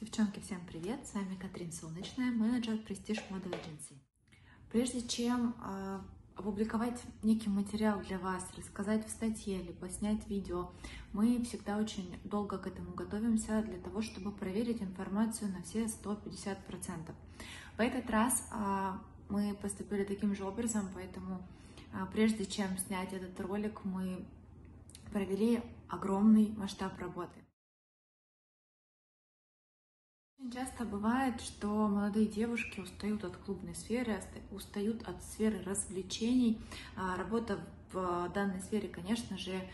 Девчонки, всем привет! С вами Катрин Солнечная, менеджер Prestige Model Agency. Прежде чем опубликовать некий материал для вас, рассказать в статье, либо снять видео, мы всегда очень долго к этому готовимся для того, чтобы проверить информацию на все 150%. В этот раз мы поступили таким же образом, поэтому прежде чем снять этот ролик, мы провели огромный масштаб работы. Очень часто бывает, что молодые девушки устают от клубной сферы, устают от сферы развлечений. Работа в данной сфере, конечно же,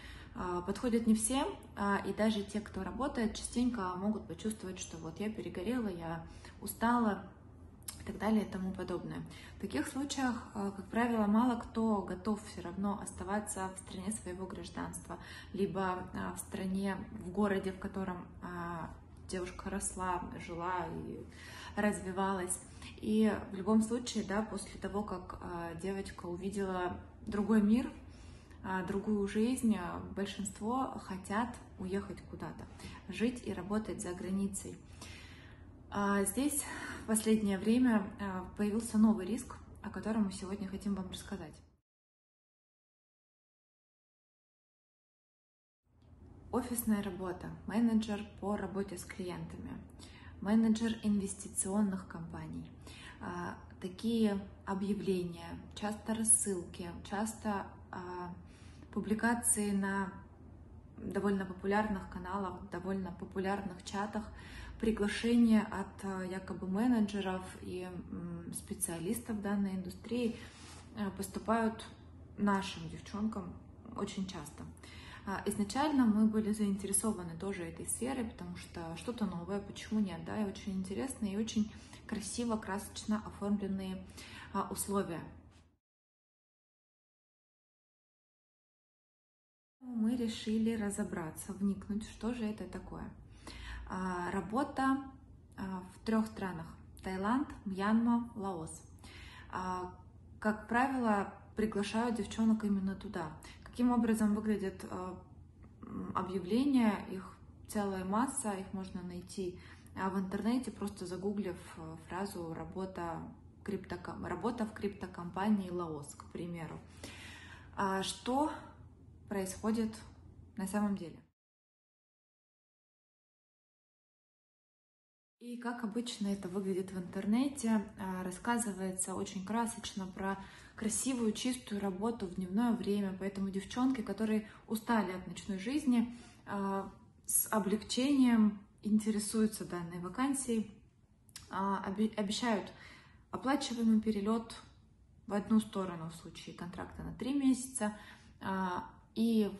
подходит не всем, и даже те, кто работает, частенько могут почувствовать, что вот я перегорела, я устала и так далее и тому подобное. В таких случаях, как правило, мало кто готов все равно оставаться в стране своего гражданства, либо в стране, в городе, в котором девушка росла, жила и развивалась. И в любом случае, да, после того, как девочка увидела другой мир, другую жизнь, большинство хотят уехать куда-то, жить и работать за границей. Здесь в последнее время появился новый риск, о котором мы сегодня хотим вам рассказать. Офисная работа, менеджер по работе с клиентами, менеджер инвестиционных компаний. Такие объявления, часто рассылки, часто публикации на довольно популярных каналах, довольно популярных чатах, приглашения от якобы менеджеров и специалистов данной индустрии поступают нашим девчонкам очень часто. Изначально мы были заинтересованы тоже этой сферой, потому что что-то новое, почему нет, да, и очень интересные, и очень красиво, красочно оформленные условия. Мы решили разобраться, вникнуть, что же это такое. Работа в 3 странах: Таиланд, Мьянма, Лаос. Как правило, приглашают девчонок именно туда. Каким образом выглядят объявления, их целая масса, их можно найти в интернете, просто загуглив фразу «работа в криптокомпании Лаос», к примеру. Что происходит на самом деле? И как обычно это выглядит в интернете, рассказывается очень красочно про красивую, чистую работу в дневное время. Поэтому девчонки, которые устали от ночной жизни, с облегчением интересуются данной вакансией, обещают оплачиваемый перелет в одну сторону в случае контракта на 3 месяца и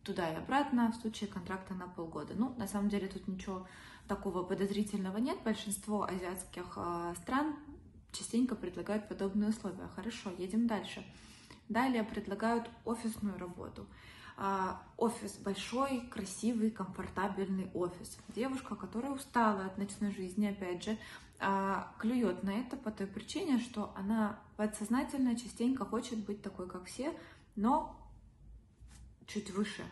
туда и обратно в случае контракта на полгода. Ну, на самом деле тут ничего такого подозрительного нет. Большинство азиатских стран частенько предлагают подобные условия. Хорошо, едем дальше. Далее предлагают офисную работу. Офис большой, красивый, комфортабельный офис. Девушка, которая устала от ночной жизни, опять же, клюет на это по той причине, что она подсознательно частенько хочет быть такой, как все, но чуть выше,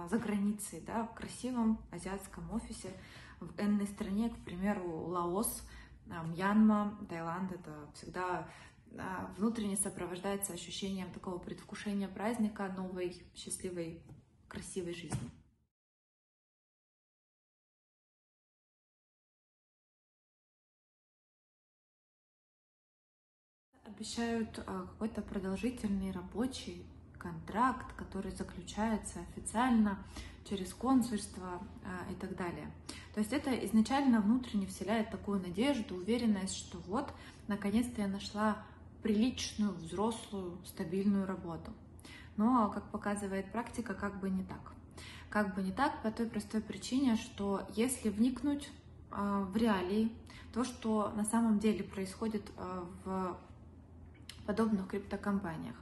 за границей, да, в красивом азиатском офисе, в энной стране, к примеру, Лаос, Мьянма, Таиланд. Это всегда внутренне сопровождается ощущением такого предвкушения праздника, новой, счастливой, красивой жизни. Обещают какой-то продолжительный рабочий контракт, который заключается официально через консульство и так далее. То есть это изначально внутренне вселяет такую надежду, уверенность, что вот, наконец-то я нашла приличную, взрослую, стабильную работу. Но, как показывает практика, как бы не так. Как бы не так по той простой причине, что если вникнуть в реалии, то, что на самом деле происходит в подобных криптокомпаниях,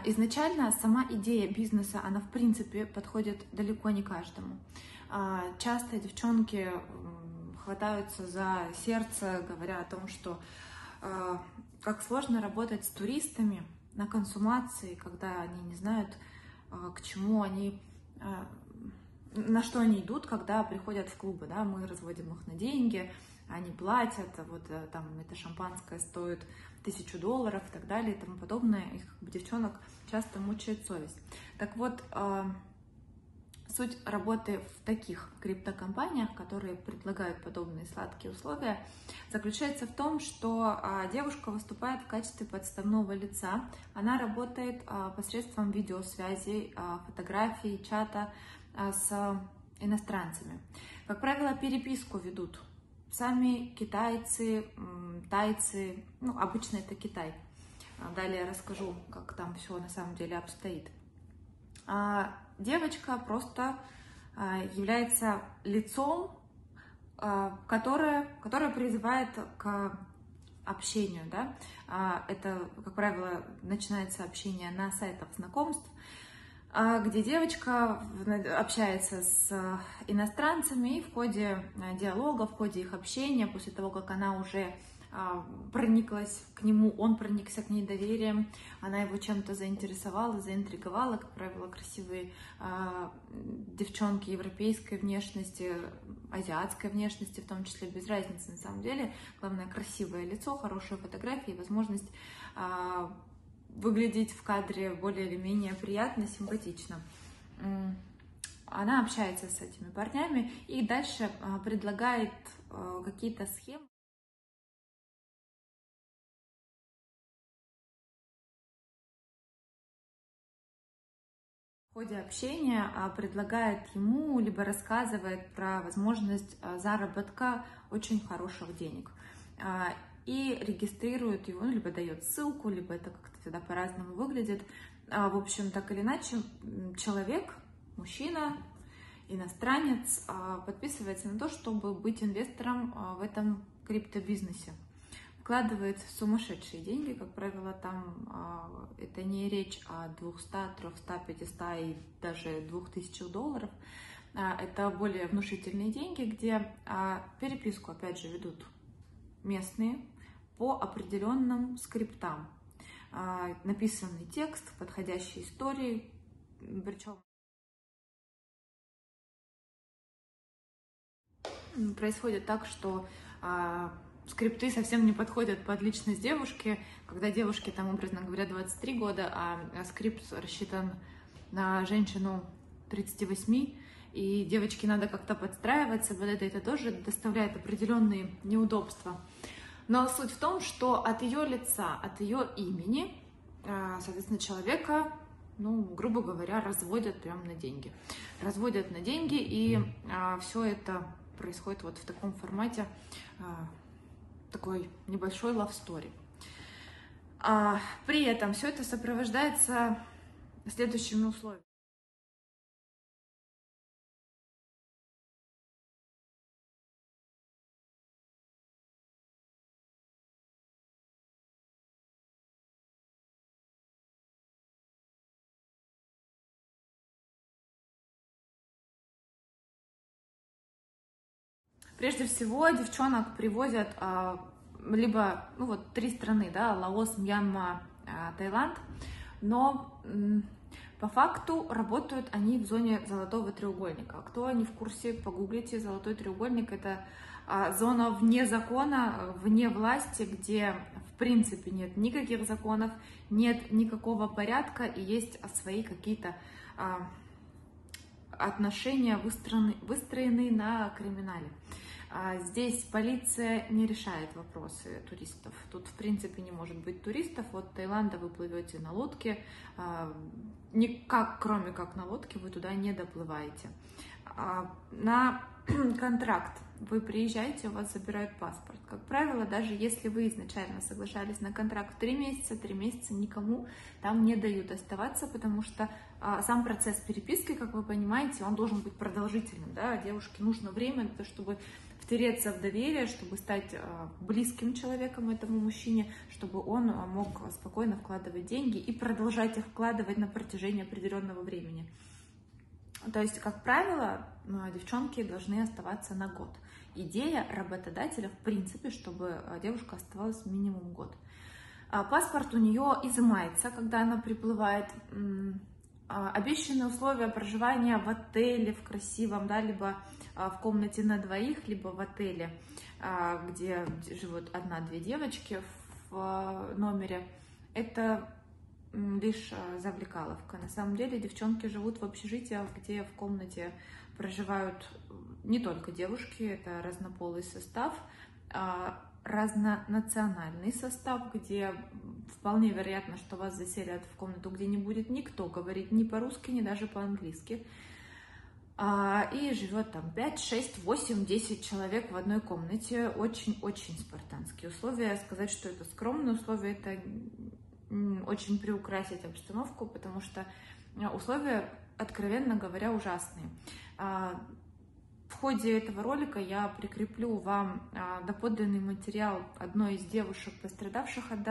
изначально сама идея бизнеса, она в принципе подходит далеко не каждому. Часто девчонки хватаются за сердце, говоря о том, что как сложно работать с туристами на консумации, когда они не знают, к чему они на что они идут, когда приходят в клубы, да, мы разводим их на деньги, они платят, вот там это шампанское стоит $1000 и так далее и тому подобное, их девчонок часто мучает совесть. Так вот, суть работы в таких криптокомпаниях, которые предлагают подобные сладкие условия, заключается в том, что девушка выступает в качестве подставного лица. Она работает посредством видеосвязи, фотографий, чата с иностранцами. Как правило, переписку ведут сами китайцы, тайцы, ну, обычно это Китай. Далее расскажу, как там все на самом деле обстоит. Девочка просто является лицом, которое призывает к общению. Да? Это, как правило, начинается общение на сайтах знакомств, где девочка общается с иностранцами, и в ходе диалога, в ходе их общения, после того, как она уже прониклась к нему, он проникся к ней доверием, она его чем-то заинтересовала, заинтриговала, как правило, красивые девчонки европейской внешности, азиатской внешности, в том числе, без разницы на самом деле. Главное, красивое лицо, хорошие фотографии, возможность выглядеть в кадре более или менее приятно, симпатично. Она общается с этими парнями и дальше предлагает какие-то схемы. В ходе общения предлагает ему, либо рассказывает про возможность заработка очень хороших денег. И регистрирует его, ну, либо дает ссылку, либо это как-то всегда по-разному выглядит. В общем, так или иначе, человек, мужчина, иностранец подписывается на то, чтобы быть инвестором в этом криптобизнесе. Вкладывает сумасшедшие деньги, как правило, там это не речь о 200, 300, 500 и даже $2000. Это более внушительные деньги, где переписку, опять же, ведут местные по определенным скриптам. Написанный текст, подходящие истории, причем происходит так, что скрипты совсем не подходят под личность девушки, когда девушке, там, образно говоря, 23 года, а скрипт рассчитан на женщину 38, и девочке надо как-то подстраиваться, вот это тоже доставляет определенные неудобства. Но суть в том, что от ее лица, от ее имени, соответственно, человека, ну, грубо говоря, разводят прямо на деньги. Разводят на деньги, и все это происходит вот в таком формате, такой небольшой love story. При этом все это сопровождается следующими условиями. Прежде всего, девчонок привозят либо, ну вот, 3 страны, да, Лаос, Мьянма, Таиланд, но по факту работают они в зоне Золотого треугольника. Кто не в курсе, погуглите, Золотой треугольник — это зона вне закона, вне власти, где в принципе нет никаких законов, нет никакого порядка и есть свои какие-то отношения, выстроенные на криминале. Здесь полиция не решает вопросы туристов. Тут, в принципе, не может быть туристов. Вот Таиланда вы плывете на лодке, никак, кроме как на лодке, вы туда не доплываете. На контракт вы приезжаете, у вас забирают паспорт. Как правило, даже если вы изначально соглашались на контракт 3 месяца никому там не дают оставаться, потому что сам процесс переписки, как вы понимаете, он должен быть продолжительным. Да? Девушке нужно время для того, чтобы втереться в доверие, чтобы стать близким человеком этому мужчине, чтобы он мог спокойно вкладывать деньги и продолжать их вкладывать на протяжении определенного времени. То есть, как правило, девчонки должны оставаться на год. Идея работодателя, в принципе, чтобы девушка оставалась минимум год. Паспорт у нее изымается, когда она приплывает. Обещанные условия проживания в отеле, в красивом, да, либо в комнате на двоих, либо в отеле, где живут 1-2 девочки в номере, это лишь завлекаловка. На самом деле девчонки живут в общежитиях, где в комнате проживают не только девушки, это разнополый состав, разнонациональный состав, где вполне вероятно, что вас заселят в комнату, где не будет никто говорить ни по-русски, ни даже по-английски. И живет там 5, 6, 8, 10 человек в одной комнате. Очень-очень спартанские условия. Сказать, что это скромные условия, это очень приукрасить обстановку, потому что условия, откровенно говоря, ужасные. В ходе этого ролика я прикреплю вам доподлинный материал одной из девушек, пострадавших от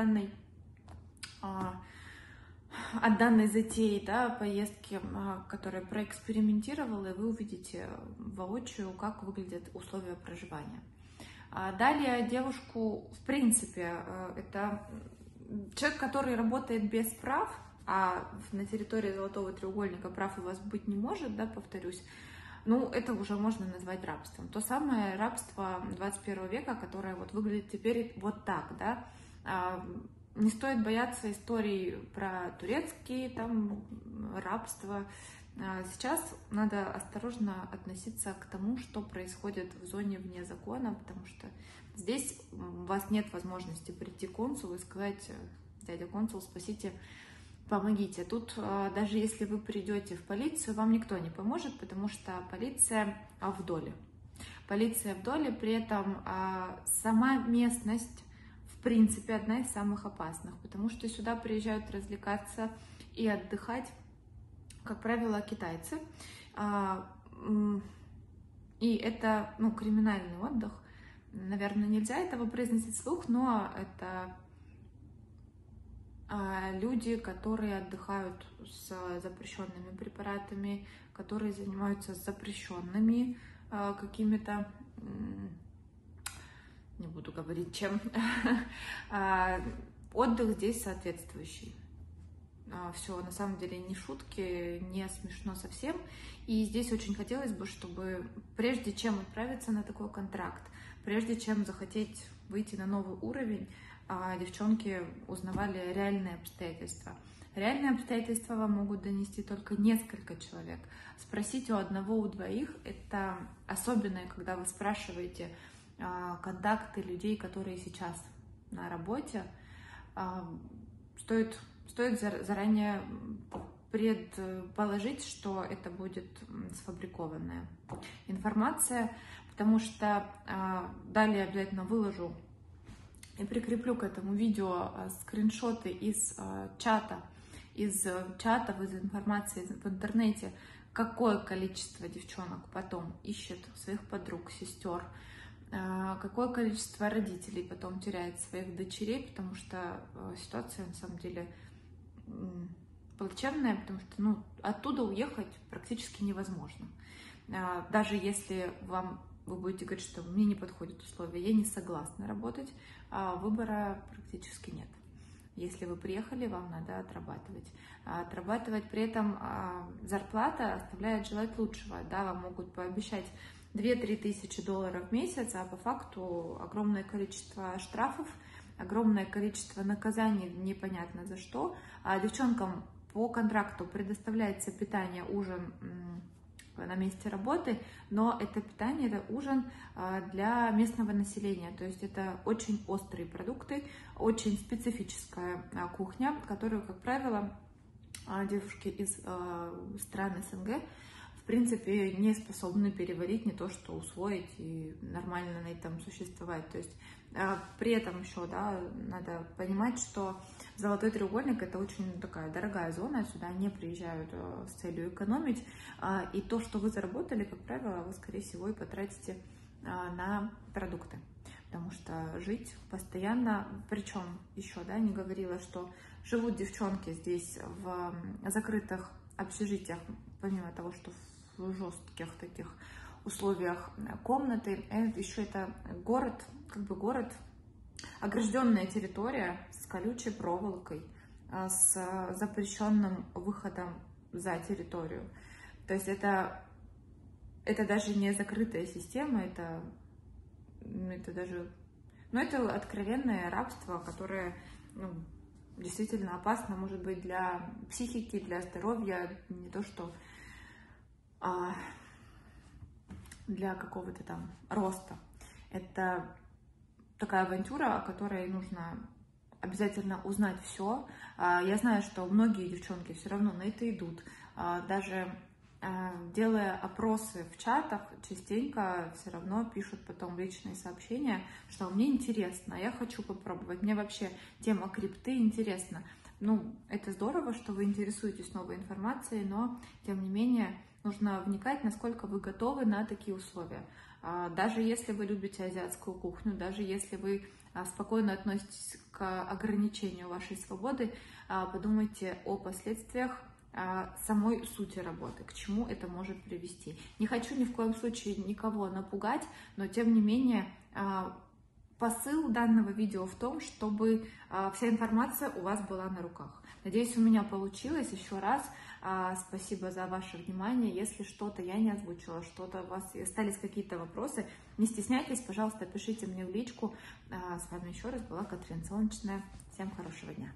данной затеи, да, поездки, которая проэкспериментировала, и вы увидите воочию, как выглядят условия проживания. Далее девушку, в принципе, это человек, который работает без прав, а на территории Золотого треугольника прав у вас быть не может, да, повторюсь, ну, это уже можно назвать рабством. То самое рабство 21 века, которое вот выглядит теперь вот так, да. Не стоит бояться историй про турецкие там рабства. Сейчас надо осторожно относиться к тому, что происходит в зоне вне закона, потому что здесь у вас нет возможности прийти к консулу и сказать: дядя консул, спасите, помогите. Тут даже если вы придете в полицию, вам никто не поможет, потому что полиция в доле. Полиция в доле, при этом сама местность, в принципе, одна из самых опасных, потому что сюда приезжают развлекаться и отдыхать, как правило, китайцы. И это, ну, криминальный отдых. Наверное, нельзя этого произносить вслух, но это люди, которые отдыхают с запрещенными препаратами, которые занимаются запрещенными какими-то, не буду говорить чем, отдых здесь соответствующий. Все, на самом деле, не шутки, не смешно совсем. И здесь очень хотелось бы, чтобы прежде чем отправиться на такой контракт, прежде чем захотеть выйти на новый уровень, девчонки узнавали реальные обстоятельства. Реальные обстоятельства вам могут донести только несколько человек. Спросить у одного, у двоих — это особенное, когда вы спрашиваете контакты людей, которые сейчас на работе. Стоит заранее предположить, что это будет сфабрикованная информация, потому что далее обязательно выложу и прикреплю к этому видео скриншоты из чата, из информации в интернете, какое количество девчонок потом ищет своих подруг, сестер, какое количество родителей потом теряет своих дочерей, потому что ситуация на самом деле плачевная, потому что, ну, оттуда уехать практически невозможно. Даже если вы будете говорить, что мне не подходят условия, я не согласна работать, выбора практически нет. Если вы приехали, вам надо отрабатывать. Отрабатывать при этом зарплата оставляет желать лучшего. Да, вам могут пообещать 2-3 тысячи долларов в месяц, а по факту огромное количество штрафов, огромное количество наказаний непонятно за что. Девчонкам по контракту предоставляется питание, ужин на месте работы, но это питание, это ужин для местного населения, то есть это очень острые продукты, очень специфическая кухня, которую, как правило, девушки из стран СНГ в принципе не способны переварить, не то что усвоить и нормально на этом существовать. То есть при этом еще, да, надо понимать, что Золотой треугольник — это очень такая дорогая зона, сюда не приезжают с целью экономить, и то, что вы заработали, как правило, вы, скорее всего, и потратите на продукты, потому что жить постоянно, причем еще, да, не говорила, что живут девчонки здесь в закрытых общежитиях, помимо того, что в жестких таких условиях комнаты, еще это город, как бы город, огражденная территория с колючей проволокой, с запрещенным выходом за территорию. То есть это даже не закрытая система, это даже, ну, это откровенное рабство, которое, ну, действительно опасно, может быть, для психики, для здоровья, не то что для какого-то там роста. Это такая авантюра, о которой нужно обязательно узнать все. Я знаю, что многие девчонки все равно на это идут. Даже делая опросы в чатах, частенько все равно пишут потом личные сообщения, что мне интересно, я хочу попробовать, мне вообще тема крипты интересна. Ну, это здорово, что вы интересуетесь новой информацией, но, тем не менее, нужно вникать, насколько вы готовы на такие условия. Даже если вы любите азиатскую кухню, даже если вы спокойно относитесь к ограничению вашей свободы, подумайте о последствиях самой сути работы, к чему это может привести. Не хочу ни в коем случае никого напугать, но тем не менее посыл данного видео в том, чтобы вся информация у вас была на руках. Надеюсь, у меня получилось. Еще раз спасибо за ваше внимание. Если что-то я не озвучила, что-то у вас остались какие-то вопросы, не стесняйтесь, пожалуйста, пишите мне в личку. С вами еще раз была Катрина Солнечная. Всем хорошего дня.